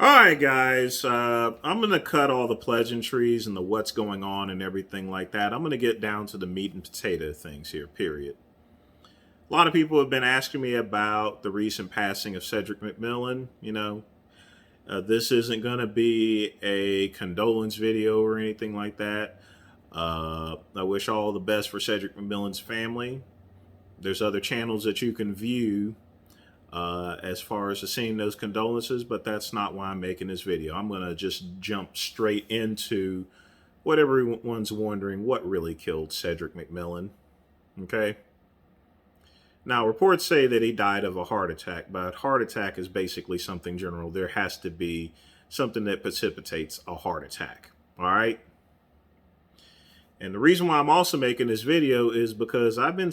All right, guys. I'm going to cut all the pleasantries and the what's going on and everything like that. I'm going to get down to the meat and potato things here, period. A lot of people have been asking me about the recent passing of Cedric McMillan. This isn't going to be a condolence video or anything like that. I wish all the best for Cedric McMillan's family. There's other channels that you can view as far as seeing those condolences, but that's not why I'm making this video. I'm going to just jump straight into what everyone's wondering: what really killed Cedric McMillan? Okay. Now, reports say that he died of a heart attack, but heart attack is basically something general. There has to be something that precipitates a heart attack. All right. And the reason why I'm also making this video is because I've been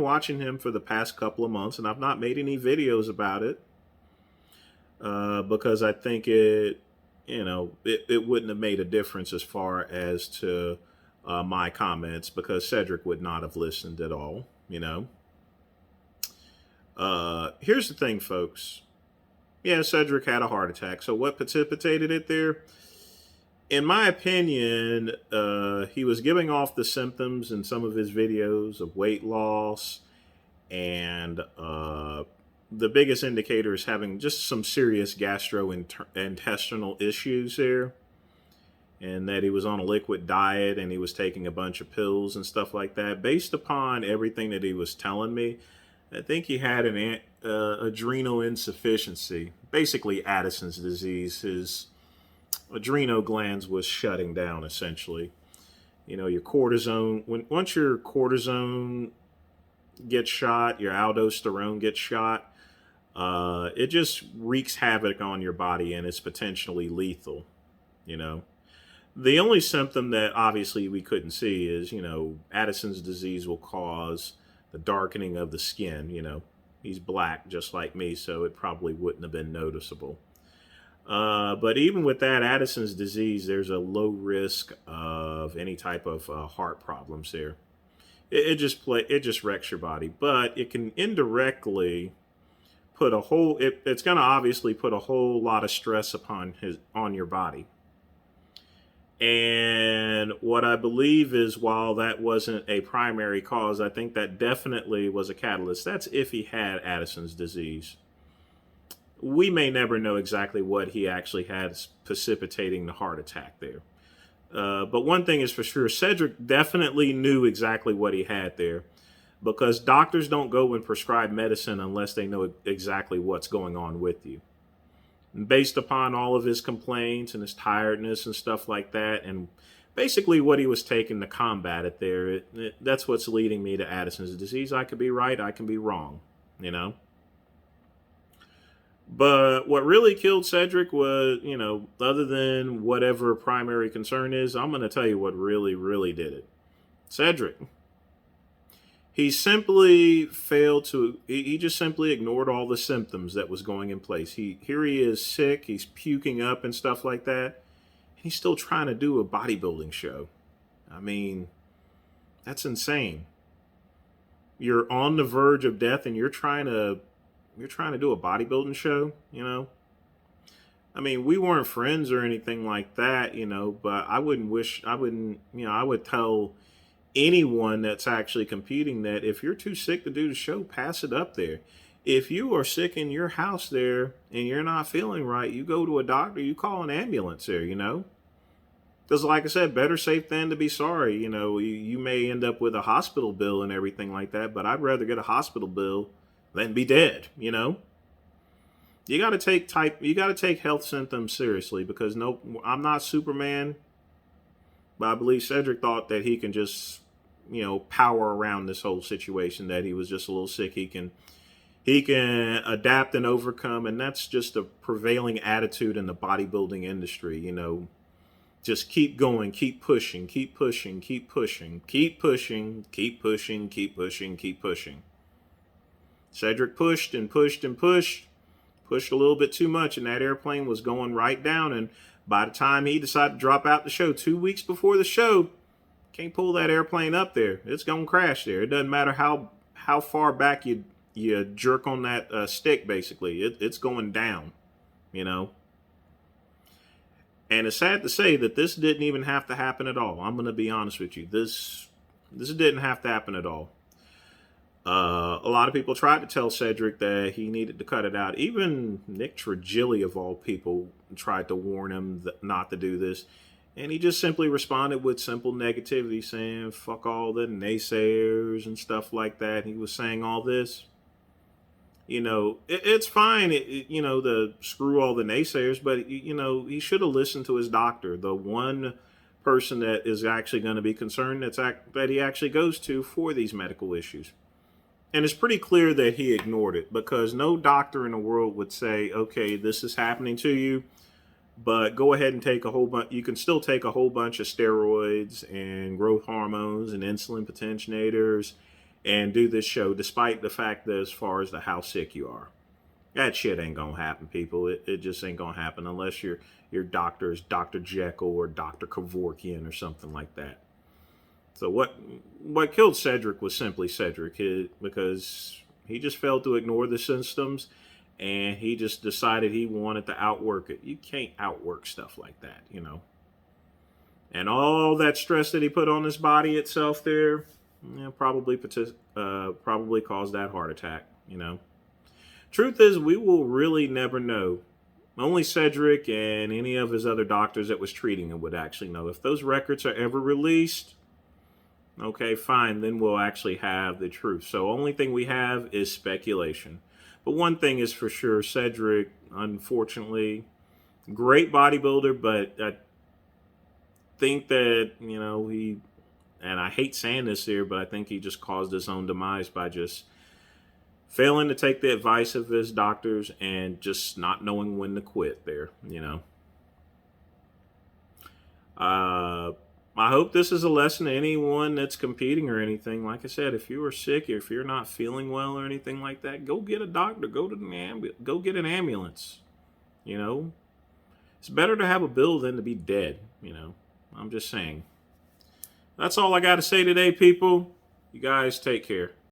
watching him for the past couple of months, and I've not made any videos about it because I think it wouldn't have made a difference as far as to my comments, because Cedric would not have listened at all. Here's the thing, folks. Yeah, Cedric had a heart attack. So what precipitated it there? In my opinion, he was giving off the symptoms in some of his videos of weight loss, and the biggest indicator is having just some serious gastrointestinal issues there, and that he was on a liquid diet and he was taking a bunch of pills and stuff like that. Based upon everything that he was telling me, I think he had an adrenal insufficiency, basically Addison's disease. His adrenal glands was shutting down, essentially. Your cortisone, once your cortisone gets shot, your aldosterone gets shot, it just wreaks havoc on your body, and it's potentially lethal. The only symptom that obviously we couldn't see is, Addison's disease will cause the darkening of the skin. He's black just like me, so it probably wouldn't have been noticeable. But even with that, Addison's disease, there's a low risk of any type of heart problems there. It just wrecks your body, but it can indirectly put it's going to obviously put a whole lot of stress on your body. And what I believe is, while that wasn't a primary cause, I think that definitely was a catalyst. That's if he had Addison's disease. We may never know exactly what he actually had precipitating the heart attack there. But one thing is for sure, Cedric definitely knew exactly what he had there, because doctors don't go and prescribe medicine unless they know exactly what's going on with you. And based upon all of his complaints and his tiredness and stuff like that, and basically what he was taking to combat it there, that's what's leading me to Addison's disease. I could be right, I can be wrong, But what really killed Cedric was, other than whatever primary concern is, I'm going to tell you what really, really did it. Cedric, he simply he just simply ignored all the symptoms that was going in place. Here he is sick, he's puking up and stuff like that. He's still trying to do a bodybuilding show. I mean, that's insane. You're on the verge of death and you're trying to do a bodybuilding show. I mean, we weren't friends or anything like that, but I would tell anyone that's actually competing that if you're too sick to do the show, pass it up there. If you are sick in your house there and you're not feeling right, you go to a doctor, you call an ambulance there, Because like I said, better safe than to be sorry. You may end up with a hospital bill and everything like that, but I'd rather get a hospital bill than be dead. You got to take health symptoms seriously, because I'm not Superman, but I believe Cedric thought that he can just power around this whole situation, that he was just a little sick. He can adapt and overcome, and that's just a prevailing attitude in the bodybuilding industry. Just keep going, keep pushing, keep pushing, keep pushing, keep pushing, keep pushing, keep pushing, keep pushing. Cedric pushed and pushed and pushed a little bit too much, and that airplane was going right down. And by the time he decided to drop out the show 2 weeks before the show, can't pull that airplane up there. It's going to crash there. It doesn't matter how far back you jerk on that stick, basically. It's going down, And it's sad to say that this didn't even have to happen at all. I'm going to be honest with you. This didn't have to happen at all. A lot of people tried to tell Cedric that he needed to cut it out. Even Nick Trigili, of all people, tried to warn him not to do this. And he just simply responded with simple negativity, saying, fuck all the naysayers and stuff like that. He was saying all this. It's fine, to screw all the naysayers, but, he should have listened to his doctor, the one person that is actually going to be concerned that he actually goes to for these medical issues. And it's pretty clear that he ignored it, because no doctor in the world would say, okay, this is happening to you, but go ahead and take a whole bunch. You can still take a whole bunch of steroids and growth hormones and insulin potentiators and do this show, despite the fact that as far as how sick you are. That shit ain't gonna happen, people. It just ain't gonna happen unless your doctor is Dr. Jekyll or Dr. Kevorkian or something like that. So what killed Cedric was simply Cedric, because he just failed to ignore the symptoms, and he just decided he wanted to outwork it. You can't outwork stuff like that, And all that stress that he put on his body itself there, probably caused that heart attack, Truth is, we will really never know. Only Cedric and any of his other doctors that was treating him would actually know. If those records are ever released, okay, fine, then we'll actually have the truth. So only thing we have is speculation. But one thing is for sure, Cedric, unfortunately, great bodybuilder, but I think that, and I hate saying this here, but I think he just caused his own demise by just failing to take the advice of his doctors and just not knowing when to quit there, I hope this is a lesson to anyone that's competing or anything. Like I said, if you are sick, or if you're not feeling well or anything like that, go get a doctor. Go get an ambulance. It's better to have a bill than to be dead. I'm just saying. That's all I got to say today, people. You guys take care.